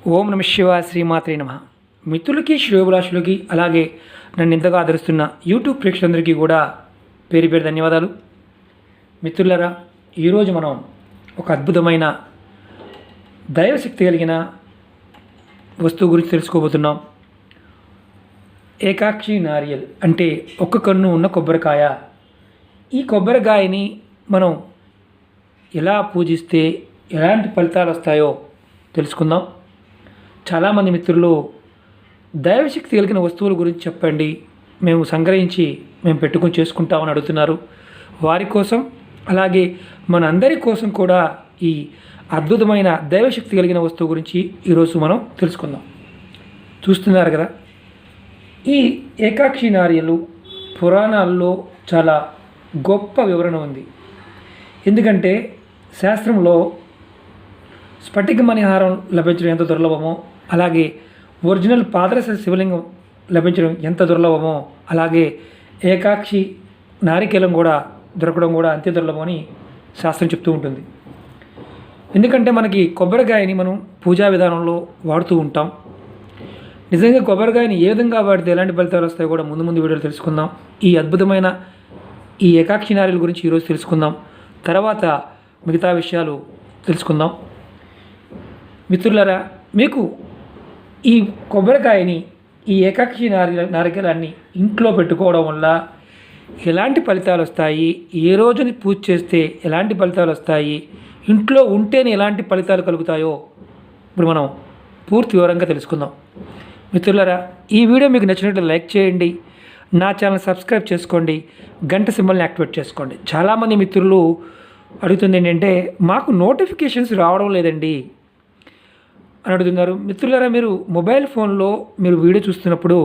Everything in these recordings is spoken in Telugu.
ఓం నమ శివాయ శ్రీమాత్రే నమ. మిత్రులకి శ్రేయోభిలాషులకి అలాగే నన్ను ఇంతగా ఆదరిస్తున్న యూట్యూబ్ ప్రేక్షకులందరికీ కూడా పేరు పేరు ధన్యవాదాలు. మిత్రులరా, ఈరోజు మనం ఒక అద్భుతమైన దైవశక్తి కలిగిన వస్తువు గురించి తెలుసుకోబోతున్నాం. ఏకాక్షి నారియల్ అంటే ఒక్క కన్ను ఉన్న కొబ్బరికాయ. ఈ కొబ్బరికాయని మనం ఎలా పూజిస్తే ఎలాంటి ఫలితాలు వస్తాయో తెలుసుకుందాం. చాలామంది మిత్రులు దైవశక్తి కలిగిన వస్తువుల గురించి చెప్పండి, మేము సంగ్రహించి మేము పెట్టుకొని చేసుకుంటామని అడుగుతున్నారు. వారి కోసం అలాగే మన అందరి కోసం కూడా ఈ అద్భుతమైన దైవశక్తి కలిగిన వస్తువు గురించి ఈరోజు మనం తెలుసుకుందాం. చూస్తున్నారు కదా, ఈ ఏకాక్షి నారియలు పురాణాల్లో చాలా గొప్ప వివరణ ఉంది. ఎందుకంటే శాస్త్రంలో స్ఫటిక మణిహారం లభించడం ఎంత దుర్లభమో, అలాగే ఒరిజినల్ పాదరస శివలింగం లభించడం ఎంత దుర్లభమో, అలాగే ఏకాక్షి నారికేలం కూడా దొరకడం కూడా అంతే దుర్లభమని శాస్త్రం చెప్తూ ఉంటుంది. ఎందుకంటే మనకి కొబ్బరికాయని మనం పూజా విధానంలో వాడుతూ ఉంటాం. నిజంగా కొబ్బరికాయని ఏ విధంగా వాడితే ఎలాంటి ఫలితాలు వస్తాయో కూడా ముందు ముందు వీడియోలు తెలుసుకుందాం. ఈ అద్భుతమైన ఈ ఏకాక్షి నారియల గురించి ఈరోజు తెలుసుకుందాం. తర్వాత మిగతా విషయాలు తెలుసుకుందాం. మిత్రులారా, మీకు ఈ కొబ్బరికాయని ఈ ఏకాక్షి నారికేలాన్ని ఇంట్లో పెట్టుకోవడం వల్ల ఎలాంటి ఫలితాలు వస్తాయి, ఏ రోజుని పూజ చేస్తే ఎలాంటి ఫలితాలు వస్తాయి, ఇంట్లో ఉంటేనే ఎలాంటి ఫలితాలు కలుగుతాయో ఇప్పుడు మనం పూర్తి వివరంగా తెలుసుకుందాం. మిత్రులారా, ఈ వీడియో మీకు నచ్చినట్లు లైక్ చేయండి, నా ఛానల్ సబ్స్క్రైబ్ చేసుకోండి, గంట సింబల్ని యాక్టివేట్ చేసుకోండి. చాలామంది మిత్రులు అడుగుతుంది ఏంటంటే, మాకు నోటిఫికేషన్స్ రావడం లేదండి అని అడుగుతున్నారు. మిత్రులారా, మీరు మొబైల్ ఫోన్లో మీరు వీడియో చూస్తున్నప్పుడు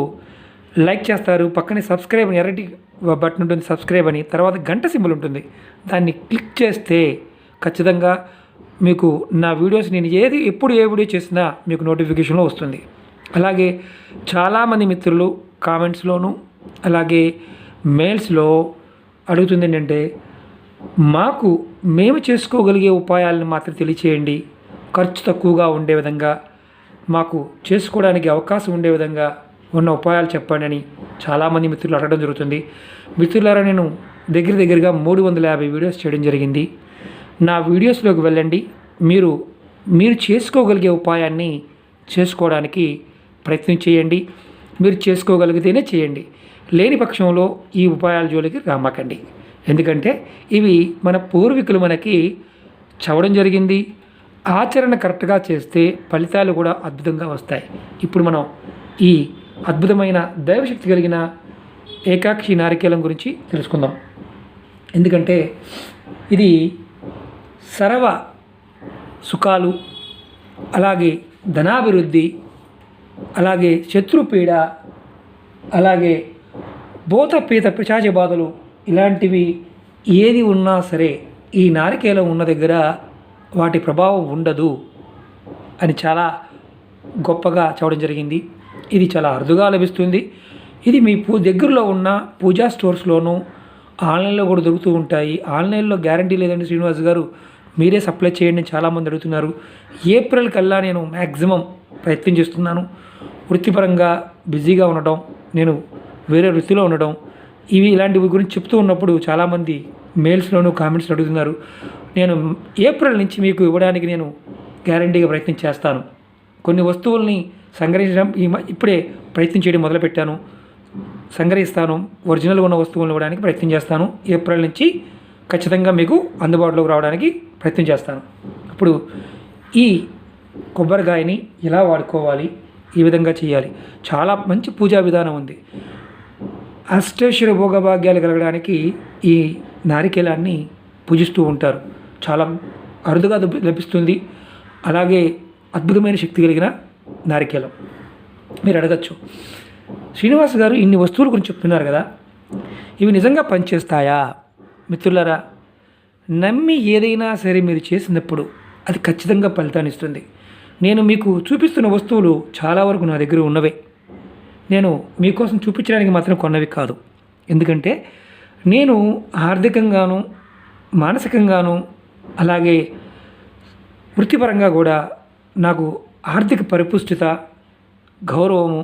లైక్ చేస్తారు, పక్కనే సబ్స్క్రైబ్ అని ఎర్రటి బటన్ ఉంటుంది, సబ్స్క్రైబ్ అని, తర్వాత గంట సింబల్ ఉంటుంది, దాన్ని క్లిక్ చేస్తే ఖచ్చితంగా మీకు నా వీడియోస్ నేను ఎప్పుడు ఏ వీడియో చేసినా మీకు నోటిఫికేషన్లో వస్తుంది. అలాగే చాలామంది మిత్రులు కామెంట్స్లోను అలాగే మెయిల్స్లో అడుగుతుంది ఏంటంటే, మేము చేసుకోగలిగే ఉపాయాలను మాత్రం తెలియచేయండి, ఖర్చు తక్కువగా ఉండే విధంగా, మాకు చేసుకోవడానికి అవకాశం ఉండే విధంగా ఉన్న ఉపాయాలు చెప్పండి అని చాలామంది మిత్రులు అడగడం జరుగుతుంది. మిత్రులారా, నేను దగ్గరగా 350 వీడియోస్ చేయడం జరిగింది. నా వీడియోస్లోకి వెళ్ళండి, మీరు చేసుకోగలిగే ఉపాయాన్ని చేసుకోవడానికి ప్రయత్నం చేయండి. మీరు చేసుకోగలిగితేనే చేయండి, లేని పక్షంలో ఈ ఉపాయాల జోలికి రామాకండి. ఎందుకంటే ఇవి మన పూర్వీకులు మనకి చెప్పడం జరిగింది. ఆచరణ కరెక్ట్గా చేస్తే ఫలితాలు కూడా అద్భుతంగా వస్తాయి. ఇప్పుడు మనం ఈ అద్భుతమైన దైవశక్తి కలిగిన ఏకాక్షి నారికేలం గురించి తెలుసుకుందాం. ఎందుకంటే ఇది సర్వ సుఖాలు, అలాగే ధనాభివృద్ధి, అలాగే శత్రుపీడ, అలాగే భూత పీత పిశాచ బాధలు ఇలాంటివి ఏది ఉన్నా సరే ఈ నారికేలం ఉన్న దగ్గర వాటి ప్రభావం ఉండదు అని చాలా గొప్పగా చెప్పడం జరిగింది. ఇది చాలా అరుదుగా లభిస్తుంది. ఇది మీ దగ్గరలో ఉన్న పూజా స్టోర్స్లోనూ ఆన్లైన్లో కూడా దొరుకుతూ ఉంటాయి. ఆన్లైన్లో గ్యారంటీ లేదండి శ్రీనివాస్ గారు, మీరే సప్లై చేయండి అని చాలామంది అడుగుతున్నారు. ఏప్రిల్ కల్లా నేను మ్యాక్సిమం ప్రయత్నం చేస్తున్నాను. వృత్తిపరంగా బిజీగా ఉండటం, నేను వేరే వృత్తిలో ఉండడం, ఇలాంటివి గురించి చెప్తూ ఉన్నప్పుడు చాలామంది మెయిల్స్లోనూ కామెంట్స్ అడుగుతున్నారు. నేను ఏప్రిల్ నుంచి మీకు ఇవ్వడానికి నేను గ్యారంటీగా ప్రయత్నం చేస్తాను. కొన్ని వస్తువుల్ని సంగ్రహించడం ఇప్పుడే ప్రయత్నం చేయడం మొదలుపెట్టాను. సంగ్రహిస్తాను, ఒరిజినల్గా ఉన్న వస్తువులను ఇవ్వడానికి ప్రయత్నం చేస్తాను. ఏప్రిల్ నుంచి ఖచ్చితంగా మీకు అందుబాటులోకి రావడానికి ప్రయత్నం చేస్తాను. ఇప్పుడు ఈ కొబ్బరికాయని ఎలా వాడుకోవాలి, ఈ విధంగా చేయాలి, చాలా మంచి పూజా విధానం ఉంది. అష్టైశ్వర్య భోగభాగ్యాలు కలగడానికి ఈ నారికేలాన్ని పూజిస్తూ ఉంటారు. చాలా అరుదుగా లభిస్తుంది. అలాగే అద్భుతమైన శక్తి కలిగిన నారికేలం. మీరు అడగచ్చు, శ్రీనివాస్ గారు ఇన్ని వస్తువుల గురించి చెప్తున్నారు కదా, ఇవి నిజంగా పనిచేస్తాయా? మిత్రులారా, నమ్మి ఏదైనా సరే మీరు చేసినప్పుడు అది ఖచ్చితంగా ఫలితాన్ని ఇస్తుంది. నేను మీకు చూపిస్తున్న వస్తువులు చాలా వరకు నా దగ్గర ఉన్నవే. నేను మీకోసం చూపించడానికి మాత్రం కొన్నవి కాదు. ఎందుకంటే నేను ఆర్థికంగాను మానసికంగాను అలాగే వృత్తిపరంగా కూడా నాకు ఆర్థిక పరిపుష్టిత, గౌరవము,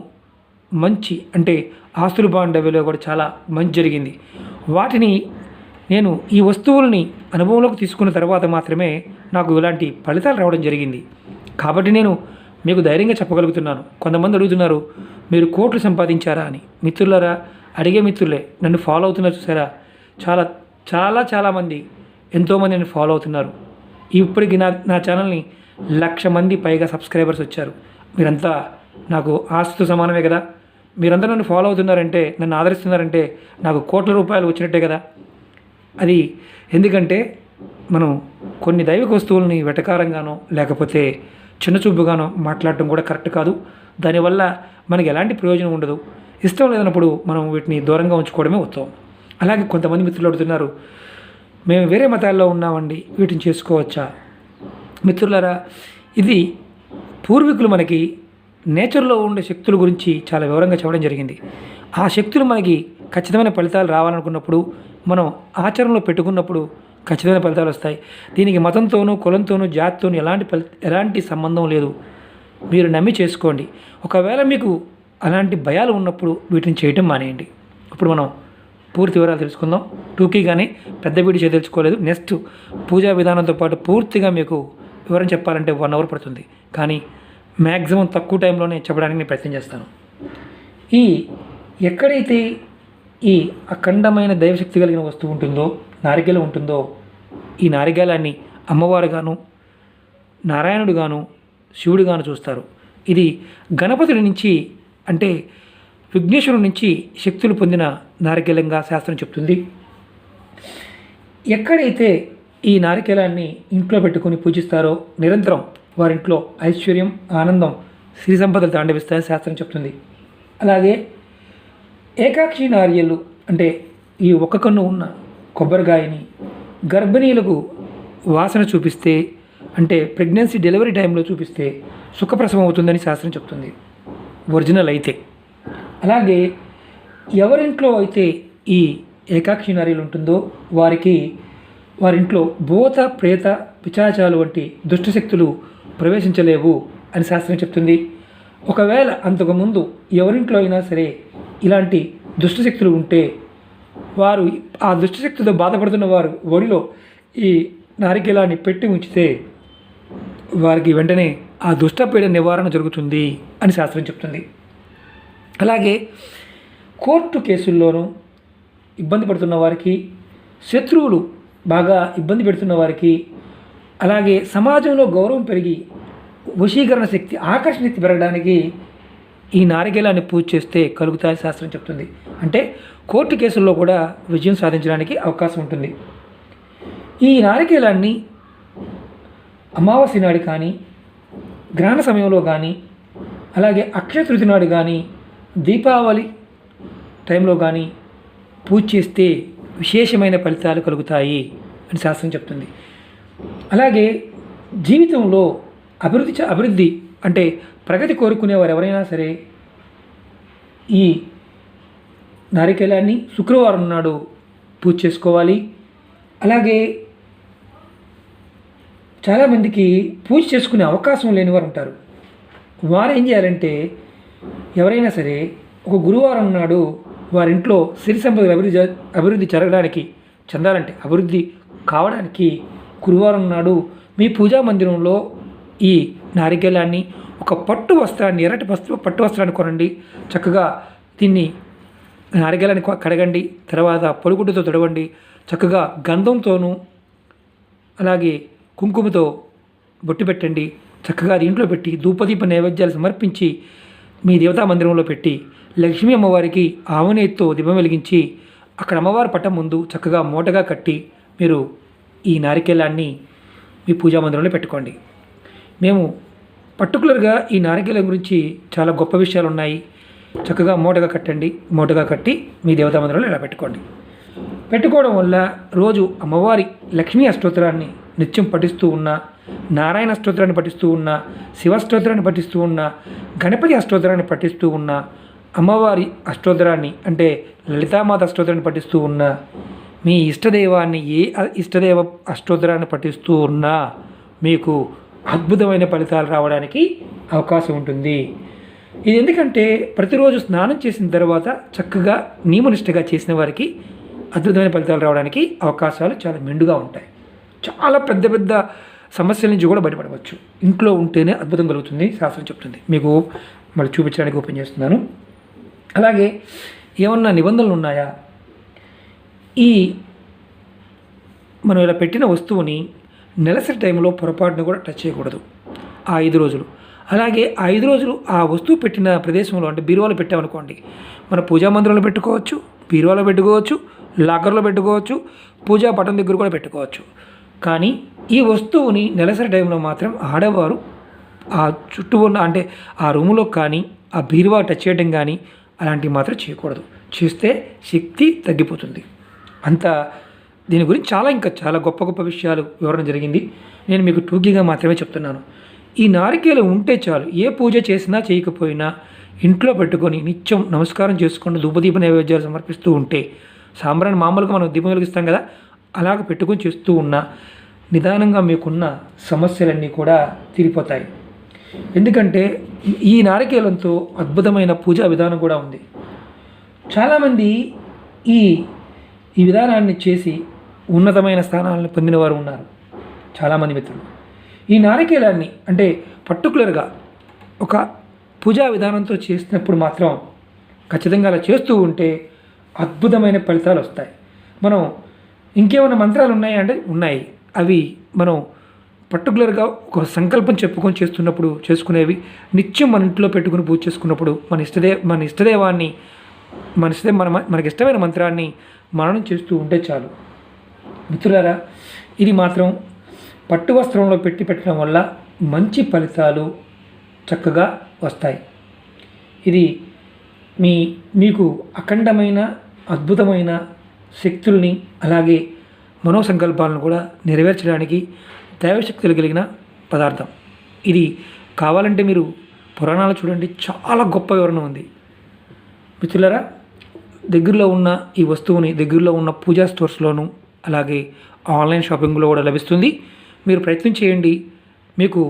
మంచి అంటే ఆస్తులు బాండవ్యలో కూడా చాలా మంచి జరిగింది. వాటిని నేను ఈ వస్తువుల్ని అనుభవంలోకి తీసుకున్న తర్వాత మాత్రమే నాకు ఇలాంటి ఫలితాలు రావడం జరిగింది. కాబట్టి నేను మీకు ధైర్యంగా చెప్పగలుగుతున్నాను. కొంతమంది అడుగుతున్నారు, మీరు కోట్లు సంపాదించారా అని. మిత్రులారా, అడిగే మిత్రులే నన్ను ఫాలో అవుతున్నారు చూసారా, చాలా చాలా చాలామంది ఎంతోమంది నన్ను ఫాలో అవుతున్నారు. ఇప్పటికి నా ఛానల్ని 1,00,000 మంది పైగా సబ్స్క్రైబర్స్ వచ్చారు. మీరంతా నాకు ఆస్తితో సమానమే కదా. మీరంతా నన్ను ఫాలో అవుతున్నారంటే, నన్ను ఆదరిస్తున్నారంటే నాకు కోట్ల రూపాయలు వచ్చినట్టే కదా. అది ఎందుకంటే మనం కొన్ని దైవిక వస్తువులని వెటకారంగానో లేకపోతే చిన్నచూపుగానో మాట్లాడటం కూడా కరెక్ట్ కాదు. దానివల్ల మనకి ఎలాంటి ప్రయోజనం ఉండదు. ఇష్టం లేనప్పుడు మనం వీటిని దూరంగా ఉంచుకోవడమే ఉత్తమం. అలాగే కొంతమంది మిత్రులు అడుగుతున్నారు, మేము వేరే మతాల్లో ఉన్నామండి, వీటిని చేసుకోవచ్చా? మిత్రులారా, ఇది పూర్వీకులు మనకి నేచర్లో ఉండే శక్తుల గురించి చాలా వివరంగా చెప్పడం జరిగింది. ఆ శక్తులు మనకి ఖచ్చితమైన ఫలితాలు రావాలనుకున్నప్పుడు, మనం ఆచరణలో పెట్టుకున్నప్పుడు ఖచ్చితమైన ఫలితాలు వస్తాయి. దీనికి మతంతోనూ, కులంతోనూ, జాతితోనూ ఎలాంటి సంబంధం లేదు. మీరు నమ్మి చేసుకోండి. ఒకవేళ మీకు అలాంటి భయాలు ఉన్నప్పుడు వీటిని చేయటం మానేయండి. ఇప్పుడు మనం పూర్తి వివరాలు తెలుసుకుందాం. టూకీగానే పెద్ద వీడియో తెలుసుకోలేదు. నెక్స్ట్ పూజా విధానంతో పాటు పూర్తిగా మీకు వివరం చెప్పాలంటే 1 అవర్ పడుతుంది. కానీ మ్యాక్సిమం తక్కువ టైంలోనే చెప్పడానికి నేను ప్రయత్నం చేస్తాను. ఎక్కడైతే ఈ అఖండమైన దైవశక్తి కలిగిన వస్తువు ఉంటుందో, నారికేలం ఉంటుందో, ఈ నారికేలాన్ని అమ్మవారుగాను, నారాయణుడుగాను, శివుడుగాను చూస్తారు. ఇది గణపతుడి నుంచి అంటే విఘ్నేశ్వరుడి నుంచి శక్తులు పొందిన నారికేలంగా శాస్త్రం చెప్తుంది. ఎక్కడైతే ఈ నారికేలాన్ని ఇంట్లో పెట్టుకొని పూజిస్తారో నిరంతరం వారింట్లో ఐశ్వర్యం, ఆనందం, సిరి సంపదలు తాండవిస్తాయని శాస్త్రం చెప్తుంది. అలాగే ఏకాక్షి నారియలు అంటే ఈ ఒక్క కన్ను ఉన్న కొబ్బరికాయని గర్భిణీలకు వాసన చూపిస్తే, అంటే ప్రెగ్నెన్సీ డెలివరీ టైంలో చూపిస్తే సుఖప్రసవం అవుతుందని శాస్త్రం చెప్తుంది, ఒరిజినల్ అయితే. అలాగే ఎవరింట్లో అయితే ఈ ఏకాక్షి నారియలు ఉంటుందో వారింట్లో భూత, ప్రేత, పిశాచాలు వంటి దుష్టశక్తులు ప్రవేశించలేవు అని శాస్త్రం చెప్తుంది. ఒకవేళ అంతకుముందు ఎవరింట్లో అయినా సరే ఇలాంటి దుష్టశక్తులు ఉంటే వారు ఆ దుష్టశక్తితో బాధపడుతున్న వారు ఒడిలో ఈ నారికేలాన్ని పెట్టి ఉంచితే వారికి వెంటనే ఆ దుష్టపీడ నివారణ జరుగుతుంది అని శాస్త్రం చెప్తుంది. అలాగే కోర్టు కేసుల్లోనూ ఇబ్బంది పడుతున్న వారికి, శత్రువులు బాగా ఇబ్బంది పెడుతున్న వారికి, అలాగే సమాజంలో గౌరవం పెరిగి వశీకరణ శక్తి, ఆకర్షణ శక్తి పెరగడానికి ఈ నారికేలాన్ని పూజ చేస్తే కలుగుతాయని శాస్త్రం చెప్తుంది. అంటే కోర్టు కేసుల్లో కూడా విజయం సాధించడానికి అవకాశం ఉంటుంది. ఈ నారికేలాన్ని అమావాస్య నాడు కానీ, గ్రహణ సమయంలో కానీ, అలాగే అక్షయ తృతీయ నాడు కానీ, దీపావళి టైంలో కానీ పూజ చేస్తే విశేషమైన ఫలితాలు కలుగుతాయి అని శాస్త్రం చెప్తుంది. అలాగే జీవితంలో అభివృద్ధి అంటే ప్రగతి కోరుకునేవారు ఎవరైనా సరే ఈ నారికేలాన్ని శుక్రవారం నాడు పూజ చేసుకోవాలి. అలాగే చాలామందికి పూజ చేసుకునే అవకాశం లేని వారు ఉంటారు. వారు ఏం చేయాలంటే, ఎవరైనా సరే ఒక గురువారం నాడు వారింట్లో సిరి సంపదలు అభివృద్ధి జరగడానికి, చెందాలంటే అభివృద్ధి కావడానికి గురువారం నాడు మీ పూజా మందిరంలో ఈ నారికేలాన్ని ఒక పట్టు వస్త్రాన్ని, ఎర్రటి పట్టు వస్త్రాన్ని కొనండి. చక్కగా దీన్ని నారికేలాన్ని కడగండి. తర్వాత పొడిగుడ్డతో తొడవండి. చక్కగా గంధంతోనూ అలాగే కుంకుమతో బొట్టు పెట్టండి. చక్కగా అది ఇంట్లో పెట్టి ధూపదీప నైవేద్యాలు సమర్పించి మీ దేవతా మందిరంలో పెట్టి లక్ష్మీ అమ్మవారికి ఆవునేతితో దీపం వెలిగించి అక్కడ అమ్మవారి పట్టం ముందు చక్కగా మూటగా కట్టి మీరు ఈ నారికేలాన్ని మీ పూజా మందిరంలో పెట్టుకోండి. మేము పర్టికులర్గా ఈ నారికేలం గురించి చాలా గొప్ప విషయాలు ఉన్నాయి. చక్కగా మూటగా కట్టండి. మూటగా కట్టి మీ దేవతా మందిరంలో ఇలా పెట్టుకోవడం వల్ల రోజు అమ్మవారి లక్ష్మీ అష్టోత్తరాన్ని నిత్యం పఠిస్తూ ఉన్నా, నారాయణ అష్టోత్తరాన్ని పఠిస్తూ ఉన్నా, శివ అష్టోత్తరాన్ని పఠిస్తూ ఉన్నా, గణపతి అష్టోత్తరాన్ని పఠిస్తూ ఉన్నా, అమ్మవారి అష్టోత్తరాన్ని అంటే లలితామాత అష్టోత్తరాన్ని పఠిస్తూ ఉన్నా, మీ ఇష్టదైవాన్ని ఏ ఇష్టదైవ అష్టోత్తరాన్ని పఠిస్తూ ఉన్నా మీకు అద్భుతమైన ఫలితాలు రావడానికి అవకాశం ఉంటుంది. ఇది ఎందుకంటే ప్రతిరోజు స్నానం చేసిన తర్వాత చక్కగా నియమనిష్టగా చేసిన వారికి అద్భుతమైన ఫలితాలు రావడానికి అవకాశాలు చాలా మెండుగా ఉంటాయి. చాలా పెద్ద పెద్ద సమస్యల నుంచి కూడా బయటపడవచ్చు. ఇంట్లో ఉంటేనే అద్భుతం కలుగుతుంది శాస్త్రం చెప్తుంది. మీకు మళ్ళీ చూపించడానికి ఓపెన్ చేస్తున్నాను. అలాగే ఏమన్నా నిబంధనలు ఉన్నాయా? ఈ మనం ఇలా పెట్టిన వస్తువుని నెలసరి టైంలో పొరపాటును కూడా టచ్ చేయకూడదు ఆ 5 రోజులు. అలాగే ఆ 5 రోజులు ఆ వస్తువు పెట్టిన ప్రదేశంలో, అంటే బీరువాలో పెట్టామనుకోండి, మన పూజా మందిరంలో పెట్టుకోవచ్చు, బీరువాలో పెట్టుకోవచ్చు, లాకర్లో పెట్టుకోవచ్చు, పూజా పటం దగ్గర కూడా పెట్టుకోవచ్చు. కానీ ఈ వస్తువుని నెలసరి టైంలో మాత్రం ఆడవారు ఆ చుట్టూ ఉన్న, అంటే ఆ రూములో కానీ ఆ బీరువా టచ్ చేయడం కానీ అలాంటివి మాత్రం చేయకూడదు. చేస్తే శక్తి తగ్గిపోతుంది. అంత దీని గురించి ఇంకా చాలా గొప్ప గొప్ప విషయాలు వివరణ జరిగింది. నేను మీకు టూకీగా మాత్రమే చెప్తున్నాను. ఈ నారికేలు ఉంటే చాలు, ఏ పూజ చేసినా చేయకపోయినా ఇంట్లో పెట్టుకొని నిత్యం నమస్కారం చేసుకుంటూ ధూపదీప నైవేద్యాలు సమర్పిస్తూ ఉంటే, సాంబ్రాన్ని మామూలుగా మనం దీపం వెలిగిస్తాం కదా, అలాగ పెట్టుకొని చేస్తూ ఉన్నా నిదానంగా మీకున్న సమస్యలన్నీ కూడా తీరిపోతాయి. ఎందుకంటే ఈ నారికేలంతో అద్భుతమైన పూజా విధానం కూడా ఉంది. చాలామంది ఈ విధానాన్ని చేసి ఉన్నతమైన స్థానాలను పొందిన వారు ఉన్నారు. చాలామంది మిత్రులు ఈ నారికేలాన్ని అంటే పర్టికులర్గా ఒక పూజా విధానంతో చేసినప్పుడు మాత్రం ఖచ్చితంగా అలా చేస్తూ ఉంటే అద్భుతమైన ఫలితాలు వస్తాయి. మనం ఇంకేమైనా మంత్రాలు ఉన్నాయా అంటే ఉన్నాయి. అవి మనం పర్టికులర్గా ఒక సంకల్పం చెప్పుకొని చేస్తున్నప్పుడు చేసుకునేవి. నిత్యం మన ఇంట్లో పెట్టుకుని పూజ చేసుకున్నప్పుడు మన ఇష్టదేవాన్ని మనకి ఇష్టమైన మంత్రాన్ని మననం చేస్తూ ఉంటే చాలు. మిత్రులారా, ఇది మాత్రం పట్టు వస్త్రంలో పెట్టడం వల్ల మంచి ఫలితాలు చక్కగా వస్తాయి. ఇది మీకు అఖండమైన అద్భుతమైన శక్తుల్ని, అలాగే మనోసంకల్పాలను కూడా నెరవేర్చడానికి దైవశక్తులు కలిగిన పదార్థం. ఇది కావాలంటే మీరు పురాణాలు చూడండి, చాలా గొప్ప వివరణ ఉంది. మిత్రులారా, దగ్గరలో ఉన్న ఈ వస్తువుని దగ్గరలో ఉన్న పూజా స్టోర్స్లోను, అలాగే ఆన్లైన్ షాపింగ్లో కూడా లభిస్తుంది. మీరు ప్రయత్నం చేయండి. మీకు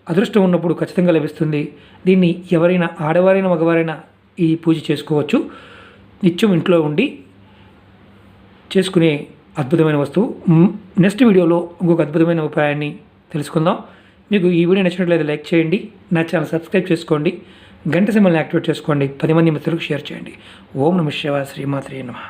అదృష్టం ఉన్నప్పుడు ఖచ్చితంగా లభిస్తుంది. దీన్ని ఎవరైనా, ఆడవారైనా మగవారైనా ఈ పూజ చేసుకోవచ్చు. నిత్యం ఇంట్లో ఉండి చేసుకునే అద్భుతమైన వస్తువు. నెక్స్ట్ వీడియోలో ఇంకొక అద్భుతమైన ఉపాయాన్ని తెలుసుకుందాం. మీకు ఈ వీడియో నచ్చినట్లయితే లైక్ చేయండి, నా ఛానల్ సబ్స్క్రైబ్ చేసుకోండి, గంట సింబల్ని యాక్టివేట్ చేసుకోండి, 10 మంది మిత్రులకు షేర్ చేయండి. ఓం నమః శివాయ, శ్రీమాత్రే నమః.